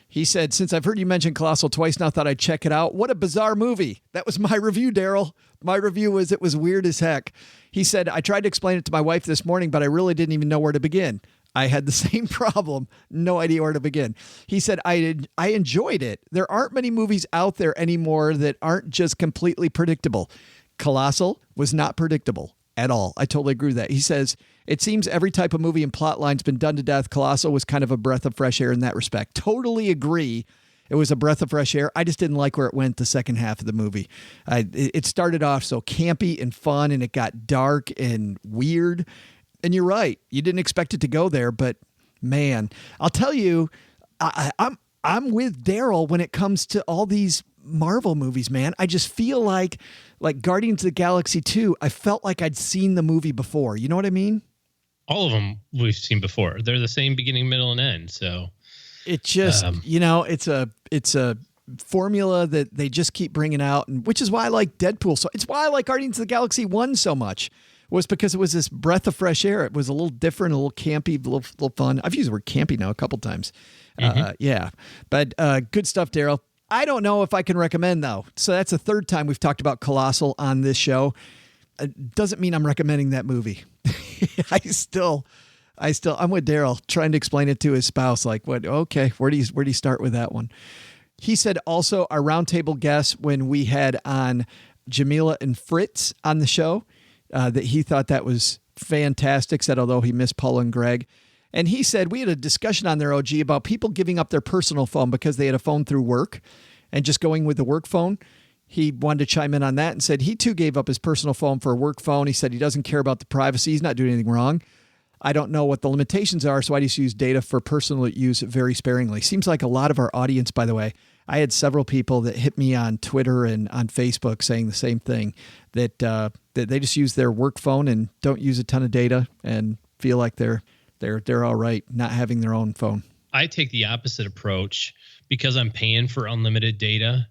He said, since I've heard you mention Colossal twice now, thought I'd check it out. What a bizarre movie. That was my review, Daryl. My review was it was weird as heck. He said, I tried to explain it to my wife this morning, but I really didn't even know where to begin. I had the same problem. No idea where to begin. He said, I enjoyed it. There aren't many movies out there anymore that aren't just completely predictable. Colossal was not predictable at all. I totally agree with that. He says, it seems every type of movie and plot line's been done to death. Colossal was kind of a breath of fresh air in that respect. Totally agree. It was a breath of fresh air. I just didn't like where it went the second half of the movie. It started off so campy and fun, and it got dark and weird. And you're right. You didn't expect it to go there, but man, I'll tell you, I'm with Daryl when it comes to all these Marvel movies, man. I just feel like Guardians of the Galaxy 2, I felt like I'd seen the movie before. You know what I mean? All of them we've seen before. They're the same beginning, middle, and end. So it just, it's a formula that they just keep bringing out, and which is why I like Deadpool. So it's why I like Guardians of the Galaxy 1 so much. Was because it was this breath of fresh air. It was a little different, a little campy, a little fun. I've used the word campy now a couple times. But good stuff, Daryl. I don't know if I can recommend, though. So that's the 3rd time we've talked about Colossal on this show. It doesn't mean I'm recommending that movie. I'm with Daryl trying to explain it to his spouse. Like, what? Okay, where do you start with that one? He said also our roundtable guests when we had on Jamila and Fritz on the show, that he thought that was fantastic, said although he missed Paula and Greg. And he said we had a discussion on their OG about people giving up their personal phone because they had a phone through work and just going with the work phone. He wanted to chime in on that and said he too gave up his personal phone for a work phone. He said he doesn't care about the privacy. He's not doing anything wrong. I don't know what the limitations are, so I just use data for personal use very sparingly. Seems like a lot of our audience, by the way. I had several people that hit me on Twitter and on Facebook saying the same thing, that they just use their work phone and don't use a ton of data and feel like they're all right not having their own phone. I take the opposite approach because I'm paying for unlimited data.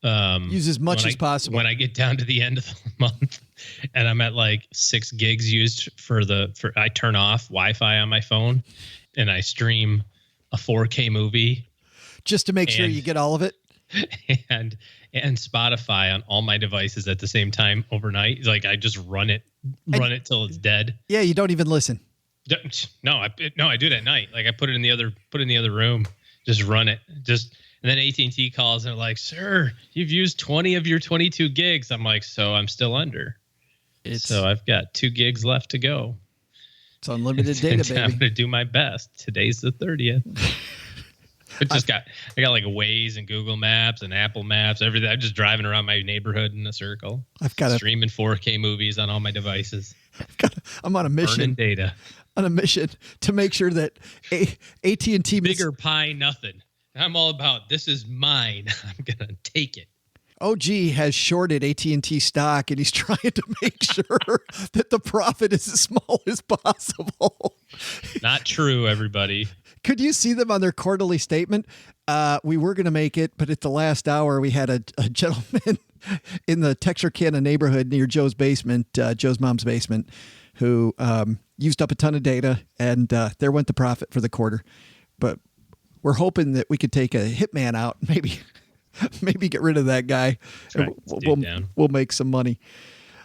Use as much as possible. When I get down to the end of the month and I'm at like 6 gigs used I turn off Wi-Fi on my phone and I stream a 4K movie just to make sure you get all of it. And Spotify on all my devices at the same time overnight. It's like I just run it till it's dead. Yeah, you don't even listen. No, I do it at night. Like I put it in the other room. Just run it. And then AT&T calls and they're like, "Sir, you've used 20 of your 22 gigs." I'm like, "So I'm still under. So I've got 2 gigs left to go. It's unlimited data, baby. I'm going to do my best. Today's the 30th." I got like Waze and Google Maps and Apple Maps, everything. I'm just driving around my neighborhood in a circle. I've got streaming 4K movies on all my devices. I'm on a mission. Burning data. On a mission to make sure that AT&T bigger pie nothing. I'm all about this is mine. I'm gonna take it. OG has shorted AT&T stock, and he's trying to make sure that the profit is as small as possible. Not true, everybody. Could you see them on their quarterly statement? We were going to make it, but at the last hour, we had a gentleman in the Texarkana neighborhood near Joe's mom's basement, who used up a ton of data, and there went the profit for the quarter. But we're hoping that we could take a hitman out, maybe get rid of that guy. We'll make some money.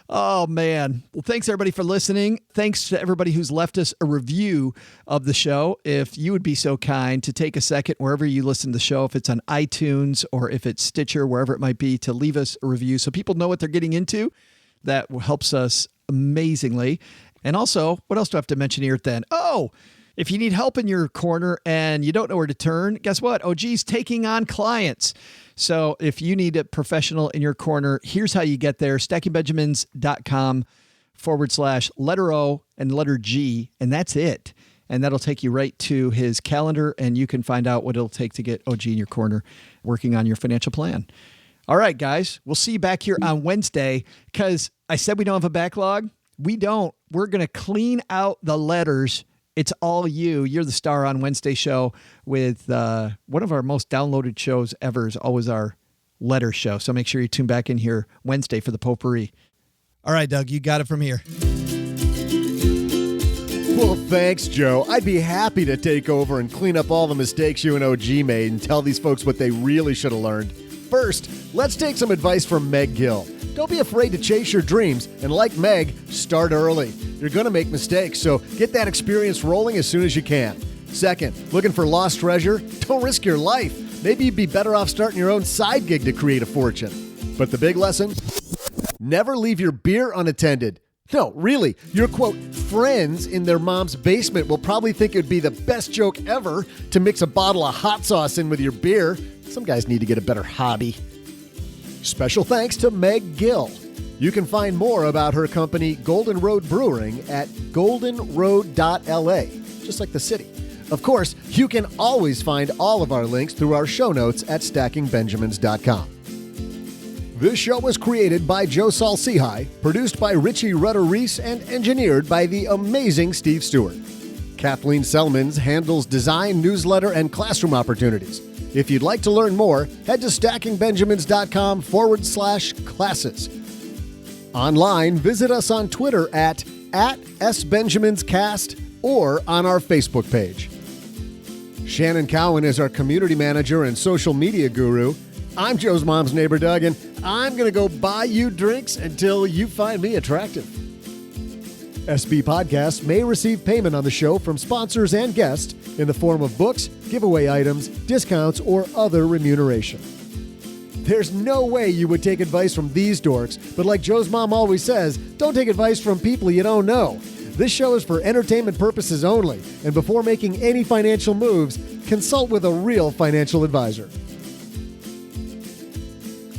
Oh, man. Well, thanks, everybody, for listening. Thanks to everybody who's left us a review of the show. If you would be so kind to take a second wherever you listen to the show, if it's on iTunes or if it's Stitcher, wherever it might be, to leave us a review so people know what they're getting into. That helps us amazingly. And also, what else do I have to mention here then? Oh, if you need help in your corner and you don't know where to turn, guess what? OG's taking on clients. So if you need a professional in your corner, here's how you get there. stackingbenjamins.com/letter O and letter G, and that's it. And that'll take you right to his calendar, and you can find out what it'll take to get OG in your corner working on your financial plan. All right, guys, we'll see you back here on Wednesday, because I said we don't have a backlog. We don't. We're going to clean out the letters. It's all you. You're the star on Wednesday show with one of our most downloaded shows ever is always our letter show. So make sure you tune back in here Wednesday for the potpourri. All right, Doug, you got it from here. Well, thanks, Joe. I'd be happy to take over and clean up all the mistakes you and OG made and tell these folks what they really should have learned. First, let's take some advice from Meg Gill. Don't be afraid to chase your dreams, and like Meg, start early. You're going to make mistakes, so get that experience rolling as soon as you can. Second, looking for lost treasure? Don't risk your life. Maybe you'd be better off starting your own side gig to create a fortune. But the big lesson? Never leave your beer unattended. No, really, your, quote, friends in their mom's basement will probably think it would be the best joke ever to mix a bottle of hot sauce in with your beer. Some guys need to get a better hobby. Special thanks to Meg Gill. You can find more about her company, Golden Road Brewing, at goldenroad.la, just like the city. Of course, you can always find all of our links through our show notes at stackingbenjamins.com. This show was created by Joe Saul-Sehy, produced by Richie Rutter-Reese, and engineered by the amazing Steve Stewart. Kathleen Selmans handles design, newsletter, and classroom opportunities. If you'd like to learn more, head to stackingbenjamins.com/classes. Online, visit us on Twitter at @SBenjaminsCast or on our Facebook page. Shannon Cowan is our community manager and social media guru. I'm Joe's mom's neighbor, Doug, and I'm going to go buy you drinks until you find me attractive. SB Podcasts may receive payment on the show from sponsors and guests in the form of books, giveaway items, discounts, or other remuneration. There's no way you would take advice from these dorks, but like Joe's mom always says, don't take advice from people you don't know. This show is for entertainment purposes only, and before making any financial moves, consult with a real financial advisor.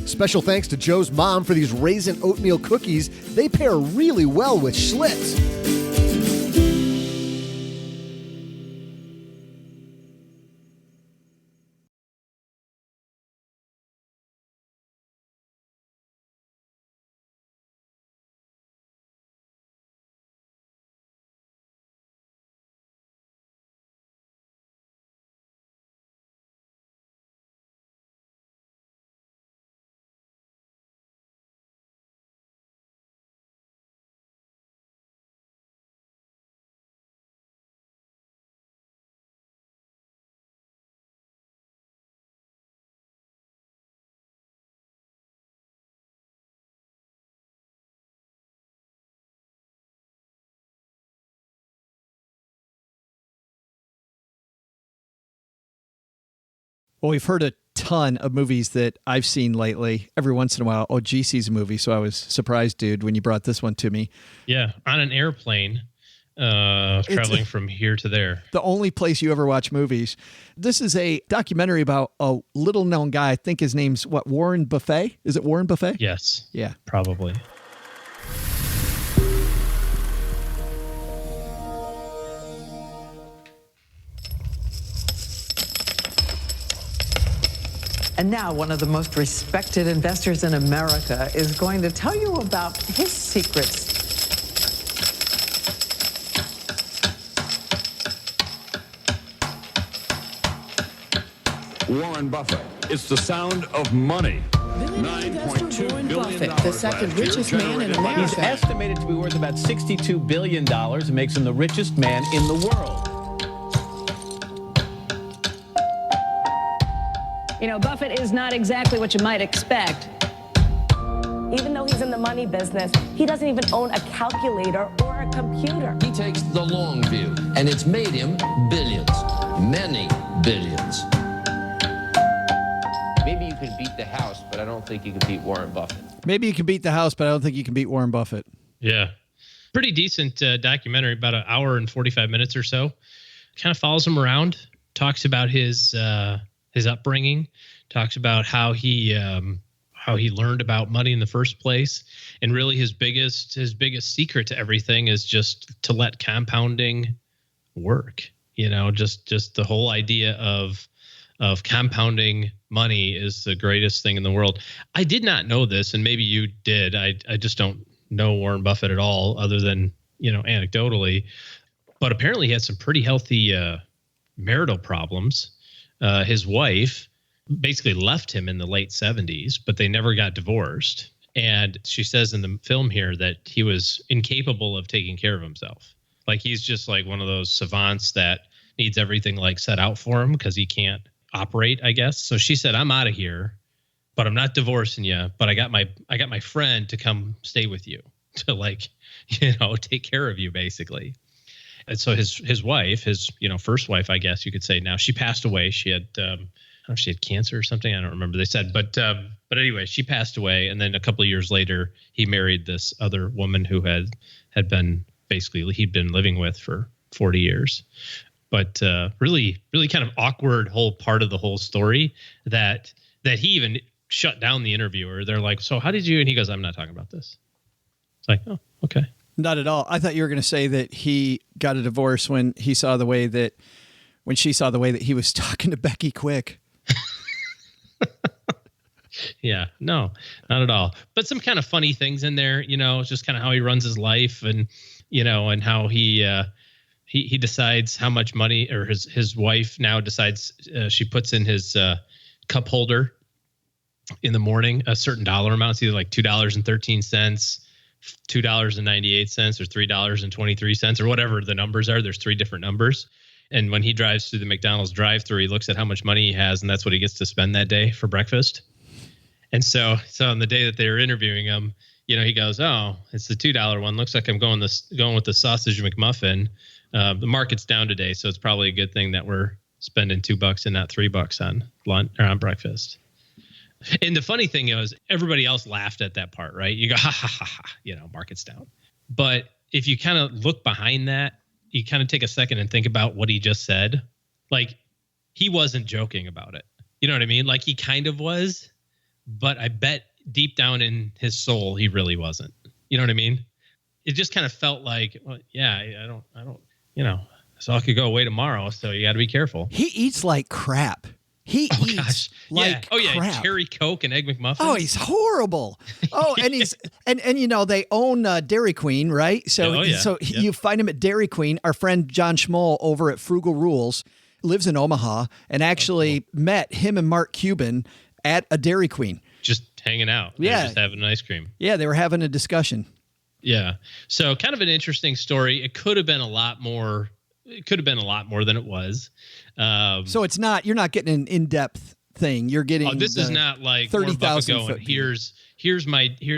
Special thanks to Joe's mom for these raisin oatmeal cookies. They pair really well with Schlitz. Well, we've heard a ton of movies that I've seen lately. Every once in a while, G sees a movie, so I was surprised, dude, when you brought this one to me. Yeah, on an airplane, traveling from here to there. The only place you ever watch movies. This is a documentary about a little-known guy. I think his name's, Warren Buffett? Is it Warren Buffett? Yes. Yeah. Probably. And now one of the most respected investors in America is going to tell you about his secrets. Warren Buffett. It's the sound of money. $9.2 billion. Buffett, the second richest man in America. He's estimated to be worth about $62 billion and makes him the richest man in the world. You know, Buffett is not exactly what you might expect. Even though he's in the money business, he doesn't even own a calculator or a computer. He takes the long view, and it's made him billions, many billions. Maybe you can beat the house, but I don't think you can beat Warren Buffett. Maybe you can beat the house, but I don't think you can beat Warren Buffett. Yeah. Pretty decent documentary, about an hour and 45 minutes or so. Kind of follows him around, talks about his upbringing, talks about how he learned about money in the first place, and really his biggest secret to everything is just to let compounding work. You know, just the whole idea of compounding money is the greatest thing in the world. I did not know this, and maybe you did. I just don't know Warren Buffett at all, other than, you know, anecdotally. But apparently he had some pretty healthy marital problems. His wife basically left him in the late 70s, but they never got divorced. And she says in the film here that he was incapable of taking care of himself. Like, he's just like one of those savants that needs everything like set out for him because he can't operate, I guess. So she said, I'm out of here, but I'm not divorcing you. But I got my friend to come stay with you to, like, you know, take care of you, basically. And so his wife, his, you know, first wife, I guess you could say now, she passed away. She had, I don't know if she had cancer or something. I don't remember. They said, but anyway, she passed away. And then a couple of years later, he married this other woman who had been basically, he'd been living with for 40 years. But really, really kind of awkward whole part of the whole story that he even shut down the interviewer. They're like, so how did you? And he goes, I'm not talking about this. It's like, oh, okay. Not at all. I thought you were going to say that he got a divorce when she saw the way that he was talking to Becky Quick. Yeah, no, not at all. But some kind of funny things in there, you know, just kind of how he runs his life, and, you know, and how he decides how much money, or his wife now decides she puts in his cup holder in the morning a certain dollar amount. It's either like $2.13, $2.98, or $3.23, or whatever the numbers are. There's 3 different numbers. And when he drives through the McDonald's drive-thru, he looks at how much money he has, and that's what he gets to spend that day for breakfast. And so on the day that they were interviewing him, you know, he goes, "Oh, it's the $2 one. Looks like I'm going with the sausage McMuffin. The market's down today, so it's probably a good thing that we're spending $2 and not $3 on lunch or on breakfast." And the funny thing is, everybody else laughed at that part, right? You go, ha, ha, ha, ha, you know, market's down. But if you kind of look behind that, you kind of take a second and think about what he just said. Like, he wasn't joking about it. You know what I mean? Like, he kind of was, but I bet deep down in his soul, he really wasn't. You know what I mean? It just kind of felt like, well, yeah, I don't, you know, so I could go away tomorrow. So you got to be careful. He eats like crap. He eats like crap. Cherry Coke and Egg McMuffin. Oh, he's horrible. Oh, and he's and you know, they own Dairy Queen, right? So you find him at Dairy Queen. Our friend John Schmoll over at Frugal Rules lives in Omaha, and actually met him and Mark Cuban at a Dairy Queen. Just hanging out. Yeah. Just having an ice cream. Yeah, they were having a discussion. Yeah. So kind of an interesting story. It could have been a lot more. It could have been a lot more than it was. So it's not, you're not getting an in-depth thing. You're getting this is not like 30,000 foot. Here's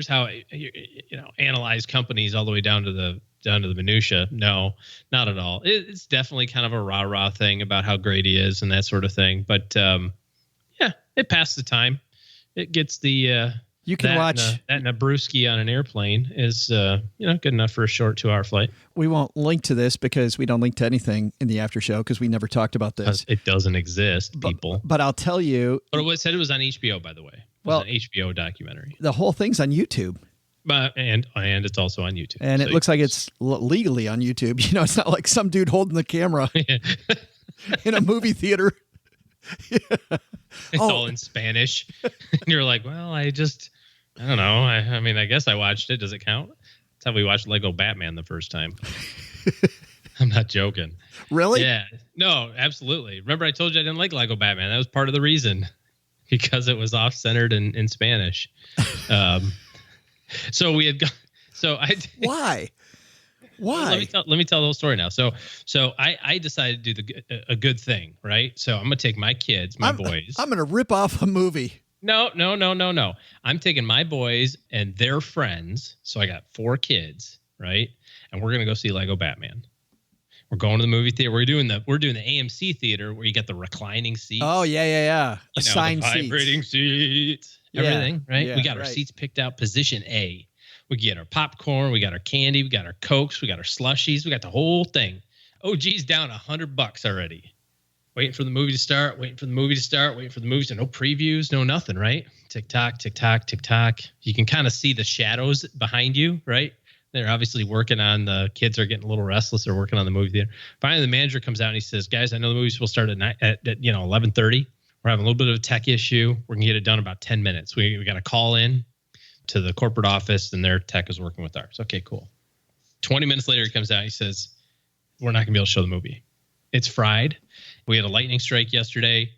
how analyze companies all the way down to the minutia. No, not at all. It's definitely kind of a rah-rah thing about how great he is and that sort of thing. But It passed the time. It gets the you can watch that and a brewski on an airplane is good enough for a short 2-hour flight. We won't link to this because we don't link to anything in the after show because we never talked about this. It doesn't exist, people. But I'll tell you. But it said it was on HBO, by the way. It was an HBO documentary. The whole thing's on YouTube. But and it's also on YouTube. And it looks like it's legally on YouTube. You know, it's not like some dude holding the camera in a movie theater. It's all in Spanish. And you're like, well, I don't know. I mean, I guess I watched it. Does it count? That's how we watched Lego Batman the first time. I'm not joking. Really? Yeah. No, absolutely. Remember I told you I didn't like Lego Batman. That was part of the reason. Because it was off-centered in Spanish. So we had Why? Let me tell the whole story now. So I decided to do a good thing, right? So I'm gonna take my kids, my boys. I'm gonna rip off a movie. No. I'm taking my boys and their friends. So I got 4 kids, right? And we're gonna go see Lego Batman. We're going to the movie theater. We're doing the AMC theater where you get the reclining seats. Oh yeah. Assigned seats, vibrating seats, everything, right? Yeah, we got our seats picked out, position A. We get our popcorn, we got our candy, we got our Cokes, we got our slushies, we got the whole thing. OG's down $100 already. Waiting for the movie to start, waiting for the movie to start. No previews, no nothing, right? Tick tock, tick tock, tick tock. You can kind of see the shadows behind you, right? They're obviously working on the kids are getting a little restless. They're working on the movie theater. Finally, the manager comes out and he says, guys, I know the movie's supposed to start at 11:30. We're having a little bit of a tech issue. We're going to get it done in about 10 minutes. We got to call in to the corporate office and their tech is working with ours. Okay, cool. 20 minutes later, he comes out. He says, we're not going to be able to show the movie. It's fried. We had a lightning strike yesterday.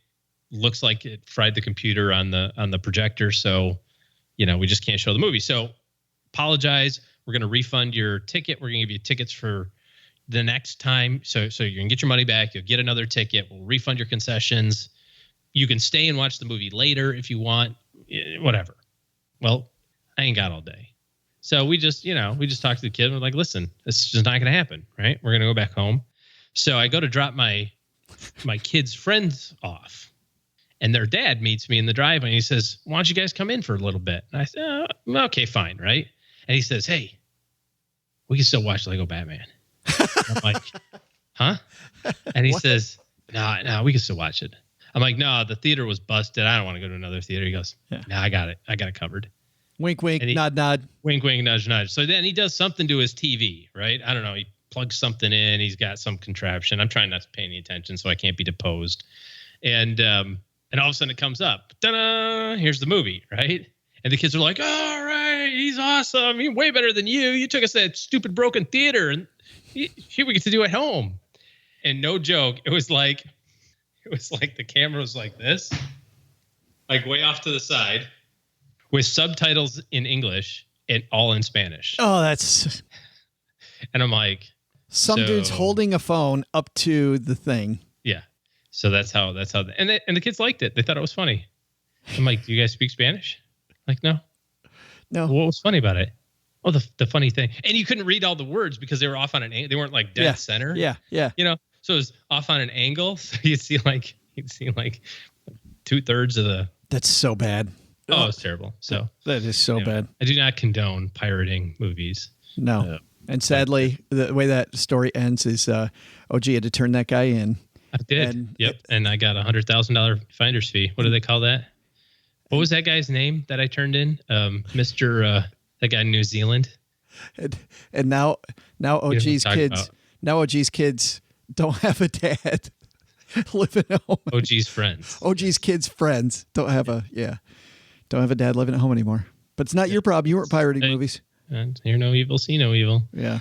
Looks like it fried the computer on the projector. So, we just can't show the movie. So apologize. We're going to refund your ticket. We're going to give you tickets for the next time. So you're going to get your money back. You'll get another ticket. We'll refund your concessions. You can stay and watch the movie later if you want, whatever. Well, I ain't got all day. So we just talked to the kid. And we're like, listen, this is just not going to happen, right? We're going to go back home. So I go to drop my kids' friends off. And their dad meets me in the driveway. And he says, why don't you guys come in for a little bit? And I said, okay, fine, right? And he says, hey, we can still watch Lego Batman. I'm like, huh? And he says, no, we can still watch it. I'm like, no, the theater was busted. I don't want to go to another theater. He goes, no, I got it. I got it covered. Wink, wink, nod, nod. Wink, wink, nudge, nudge. So then he does something to his TV, right? I don't know. He plugs something in. He's got some contraption. I'm trying not to pay any attention so I can't be deposed. And all of a sudden it comes up. Ta-da! Here's the movie, right? And the kids are like, all right, he's awesome. He's way better than you. You took us to that stupid broken theater. And here we get to do it at home. And no joke, it was like the camera was like this, like way off to the side with subtitles in English and all in Spanish. Oh, that's... And I'm like... Some dude's holding a phone up to the thing. Yeah. So that's how and the kids liked it. They thought it was funny. I'm like, do you guys speak Spanish? Like, no. What was funny about it? Oh, the funny thing. And you couldn't read all the words because they were off on an angle. They weren't like dead center. Yeah. So it was off on an angle. So you'd see like 2/3 of the... That's so bad. Oh, it's terrible. So that is so bad. I do not condone pirating movies. No. And sadly, the way that story ends is OG had to turn that guy in. I did. And I got $100,000 finder's fee. What do they call that? What was that guy's name that I turned in? Mr. That guy in New Zealand. And now OG's kids. Now OG's kids don't have a dad living at home. OG's friends. OG's kids' friends don't have a dad living at home anymore. But it's not your problem. You weren't pirating movies. And hear no evil, see no evil. Yeah.